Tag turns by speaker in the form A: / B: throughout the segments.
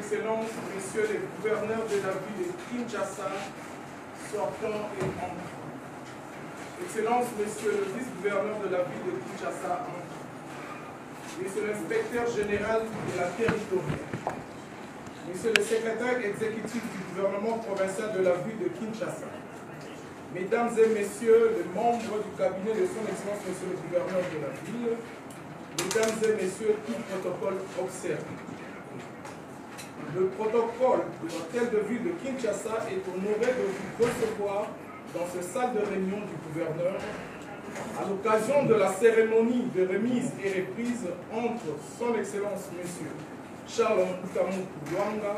A: Excellences, Messieurs les gouverneurs de la ville de Kinshasa, sortant et entrant. Excellences, Monsieur le vice-gouverneur de la ville de Kinshasa, Monsieur l'inspecteur général de la territoriale, Monsieur le secrétaire exécutif du gouvernement provincial de la ville de Kinshasa, Mesdames et Messieurs les membres du cabinet de son Excellence, Monsieur le gouverneur de la ville, Mesdames et Messieurs, tout protocole observé. Le protocole de l'hôtel de ville de Kinshasa est honoré de vous recevoir dans cette salle de réunion du gouverneur à l'occasion de la cérémonie de remise et reprise entre son Excellence Monsieur Charles Luanga,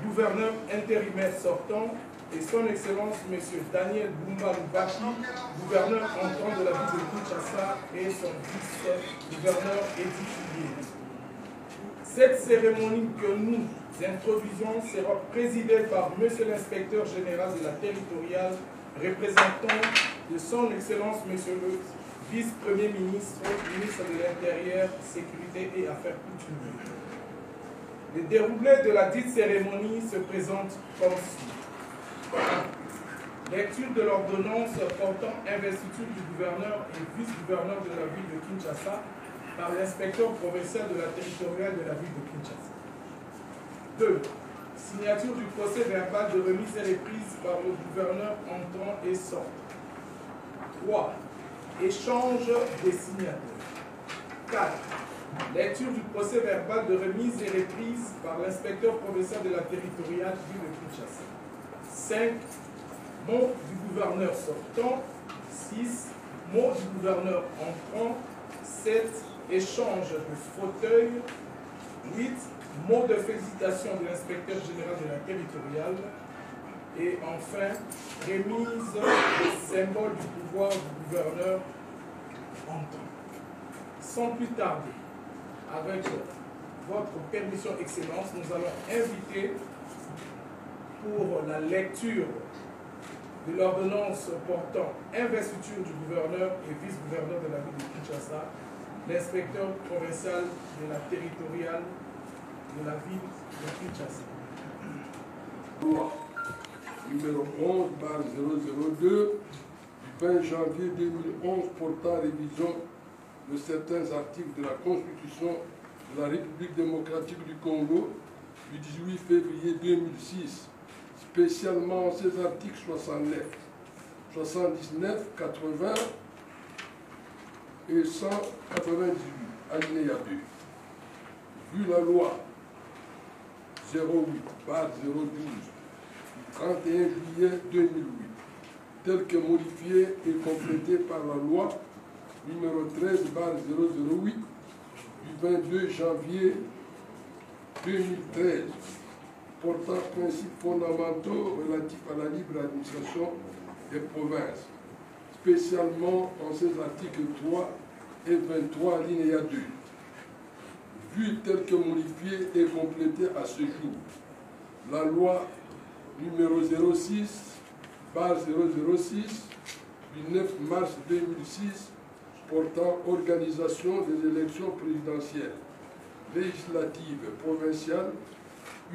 A: gouverneur intérimaire sortant, et son Excellence Monsieur Daniel Bumba Lubaki, gouverneur entrant de la ville de Kinshasa, et son vice-gouverneur Edith. Cette cérémonie que nous introduisons sera présidée par Monsieur l'inspecteur général de la territoriale, représentant de son Excellence Monsieur le vice-premier ministre, ministre de l'Intérieur, Sécurité et Affaires coutumières. Le déroulé de la dite cérémonie se présente comme suit. Lecture de l'ordonnance portant investiture du gouverneur et vice-gouverneur de la ville de Kinshasa par l'inspecteur provincial de la territoriale de la ville de Kinshasa. 2. Signature du procès verbal de remise et reprise par le gouverneur entrant et sortant. 3. Échange des signatures. 4. Lecture du procès verbal de remise et reprise par l'inspecteur provincial de la territoriale ville de Kinshasa. 5. Mot du gouverneur sortant. 6. Mot du gouverneur entrant. 7. Échange de fauteuil. 8. Mot de félicitation de l'inspecteur général de la territoriale. Et enfin, remise des symboles du pouvoir du gouverneur entrant. Sans plus tarder, avec votre permission, Excellence, nous allons inviter pour la lecture de l'ordonnance portant investiture du gouverneur et vice-gouverneur de la ville de Kinshasa, l'inspecteur provincial de la territoriale de la ville de Kinshasa.
B: Loi numéro 11/002 du 20 janvier 2011 portant révision de certains articles de la Constitution de la République démocratique du Congo du 18 février 2006, spécialement ces articles 69, 79, 80 et 198, alinéa 2. Vu la loi 08/012 du 31 juillet 2008, telle que modifiée et complétée par la loi numéro 13/008 du 22 janvier 2013, portant principes fondamentaux relatifs à la libre administration des provinces, spécialement en ses articles 3 et 23, alinéa 2. Vu tel que modifié et complété à ce jour, la loi numéro 06/006 du 9 mars 2006 portant organisation des élections présidentielles, législatives, provinciales,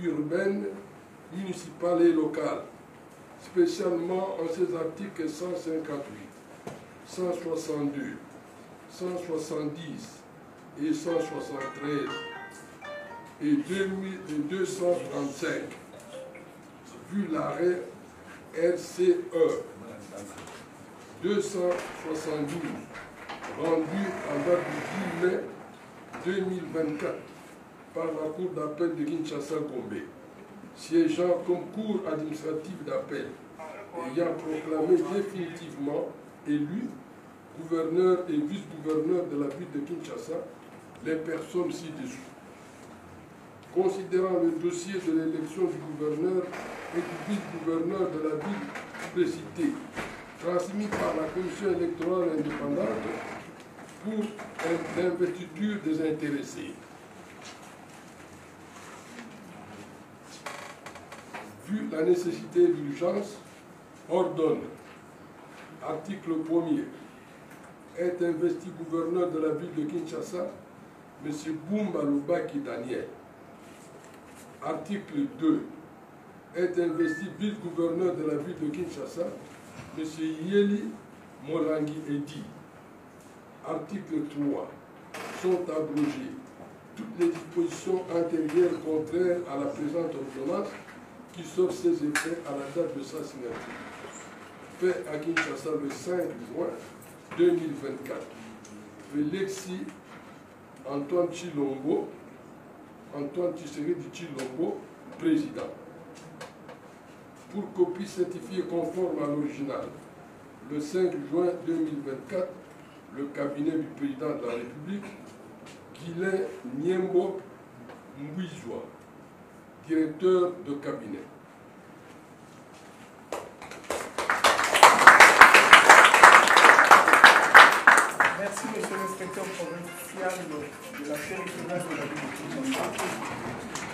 B: urbaines, municipales et locales, spécialement en ses articles 158, 162, 170 et 173 et 235, vu l'arrêt RCE 272 rendu en date du 10 mai 2024 par la Cour d'appel de Kinshasa-Gombe, siégeant comme cour administrative d'appel, ayant proclamé définitivement élu gouverneur et vice-gouverneur de la ville de Kinshasa les personnes ci-dessous. Considérant le dossier de l'élection du gouverneur et du vice-gouverneur de la ville précité, transmis par la Commission électorale indépendante pour l'investiture des intéressés. Vu la nécessité d'urgence, ordonne, article 1er, est investi gouverneur de la ville de Kinshasa, M. Bumba Lubaki Daniel. Article 2. Est investi vice-gouverneur de la ville de Kinshasa, M. Yeli Molangi Edi. Article 3. Sont abrogées toutes les dispositions antérieures contraires à la présente ordonnance qui sauf ses effets à la date de sa signature. Fait à Kinshasa le 5 juin 2024. Félixi Antoine Tshilombo, Antoine Tshisekedi Tshilombo, président. Pour copie certifiée conforme à l'original, le 5 juin 2024, le cabinet du président de la République, Guilain Niembo Mbouizwa, directeur de cabinet.
A: Merci, monsieur l'inspecteur provincial de la territoriale de la ville de Kinshasa.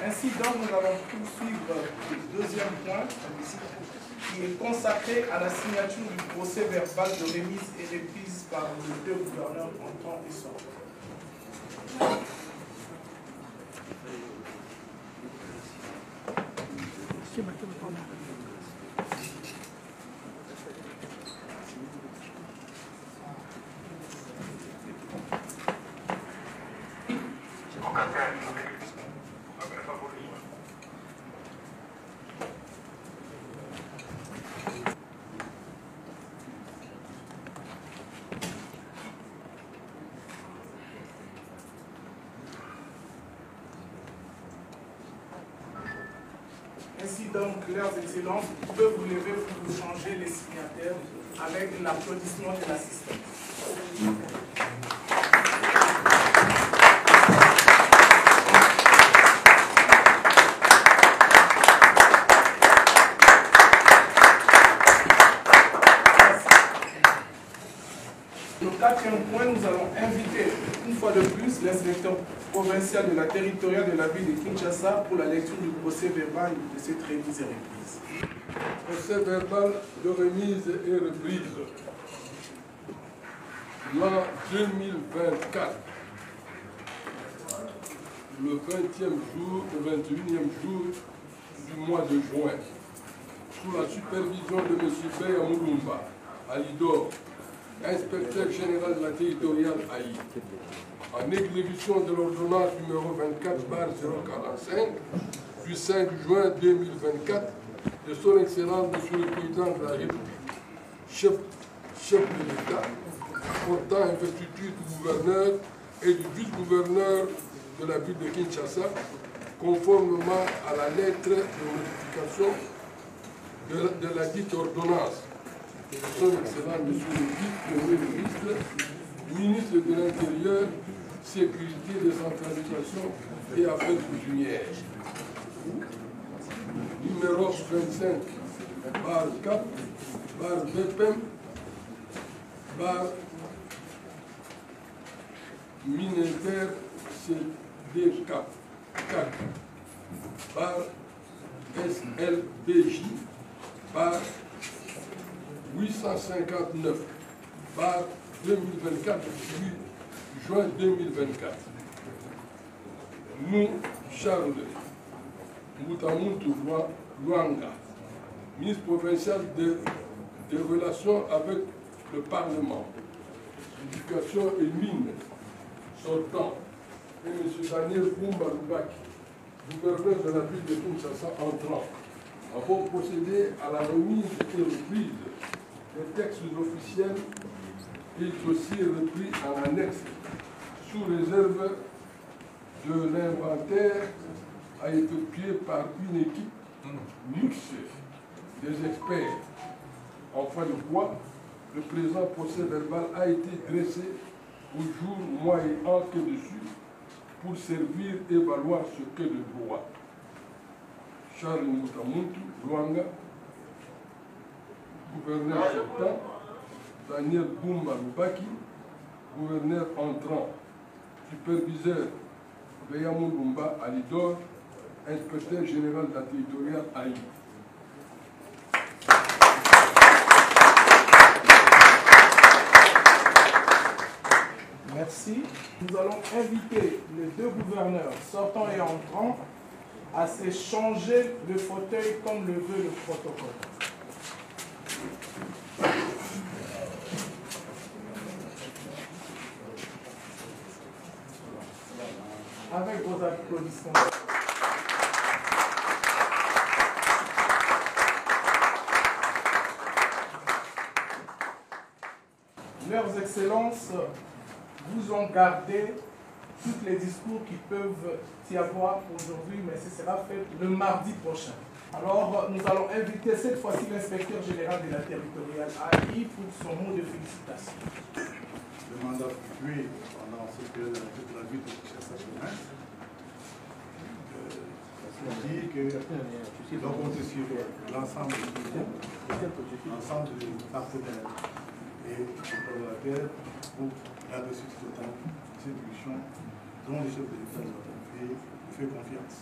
A: Ainsi donc, nous allons poursuivre le deuxième point qui est consacré à la signature du procès verbal de remise et reprise par les deux gouverneurs entrants et sortants. Ainsi donc, leurs excellences, vous pouvez vous lever pour vous changer les signataires avec l'applaudissement de l'assistant. Le quatrième point, nous allons inviter une fois de plus l'inspecteur provincial de la territoriale de la ville de Kinshasa pour la lecture du procès verbal de cette remise et reprise.
B: Procès verbal de remise et reprise. L'an 2024, le 20e jour, le 21e jour du mois de juin, sous la supervision de M. Beya Moulumba, Alidor, inspecteur général de la territoriale Haï, en exécution de l'ordonnance numéro 24/045 du 5 juin 2024 de son Excellence Monsieur le Président de la République, chef de l'État, portant investiture du gouverneur et du vice-gouverneur de la ville de Kinshasa, conformément à la lettre de notification de la dite ordonnance de son Excellence Monsieur le vice-premier ministre, ministre de l'Intérieur, Sécurité, décentralisation et Affaires coutumières. Numéro 25 /4 /BPM Mininter CDK 4 SLBJ 859 2024 juin 2024. Nous, Charles Moutamuntu Luanga, ministre provincial des Relations avec le Parlement, Éducation et Mines, sortant, et M. Daniel Boumba Lubaki, gouverneur de la ville de Kinshasa, entrant, avons procédé à la remise et reprise des textes officiels et dossiers repris en annexe sous réserve de l'inventaire a été effectué par une équipe mixte des experts. En fin de quoi, le présent procès verbal a été dressé au jour, mois et an que dessus pour servir et valoir ce que de droit. Charles Moutamuntu Luanga, gouverneur sortant, Daniel Boumba Lubaki, gouverneur entrant, superviseur Beya Moulumba Alidor, inspecteur général de la territoriale Haï.
A: Merci. Nous allons inviter les deux gouverneurs sortants et entrants à s'échanger le fauteuil comme le veut le protocole. Avec vos applaudissements. Leurs Excellences vous ont gardé tous les discours qui peuvent y avoir aujourd'hui, mais ce sera fait le mardi prochain. Alors, nous allons inviter cette fois-ci l'inspecteur général de la territoriale AI pour son mot de félicitations.
C: Le mandat effectué pendant cette période de la ville de Kinshasa-Chemin dit que l'on compte sur l'ensemble des partenaires et collaborateurs pour la réussite totale de cette mission dont les chefs de l'État nous ont fait confiance.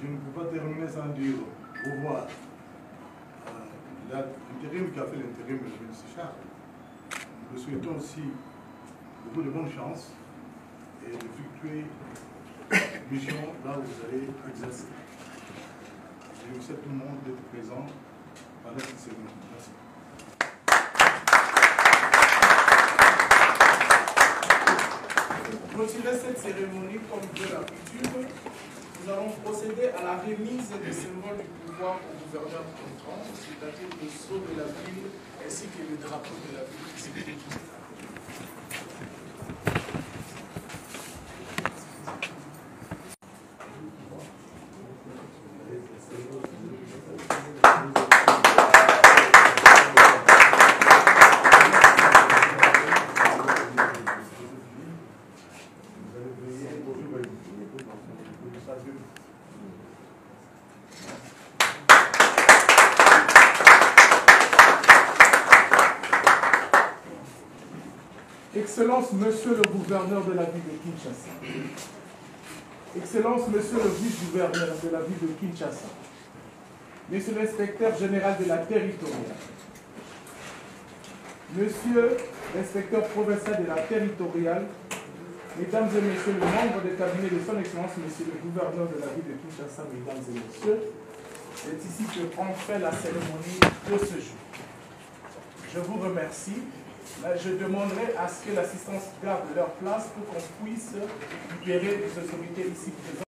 C: Je ne peux pas terminer sans dire au revoir l'intérim qui a fait l'intérim, le ministre Charles. Nous souhaitons aussi beaucoup de bonne chance et de fructuer mission là où vous allez exercer. Je vous souhaite tout le monde d'être présent pendant cette cérémonie. Merci.
A: Pour clôturer cette cérémonie comme de l'habitude, nous allons procéder à la remise des symboles du pouvoir au gouverneur entrant, c'est-à-dire le sceau de la ville ainsi que le drapeau de la ville. Excellence, Monsieur le gouverneur de la ville de Kinshasa. Excellence, Monsieur le vice-gouverneur de la ville de Kinshasa. Monsieur l'inspecteur général de la territoriale. Monsieur l'inspecteur provincial de la territoriale. Mesdames et messieurs, les membres du cabinet de son Excellence, Monsieur le gouverneur de la ville de Kinshasa, mesdames et messieurs, c'est ici que prend fin la cérémonie de ce jour. Je vous remercie. Là, je demanderai à ce que l'assistance garde leur place pour qu'on puisse libérer les autorités ici présentes.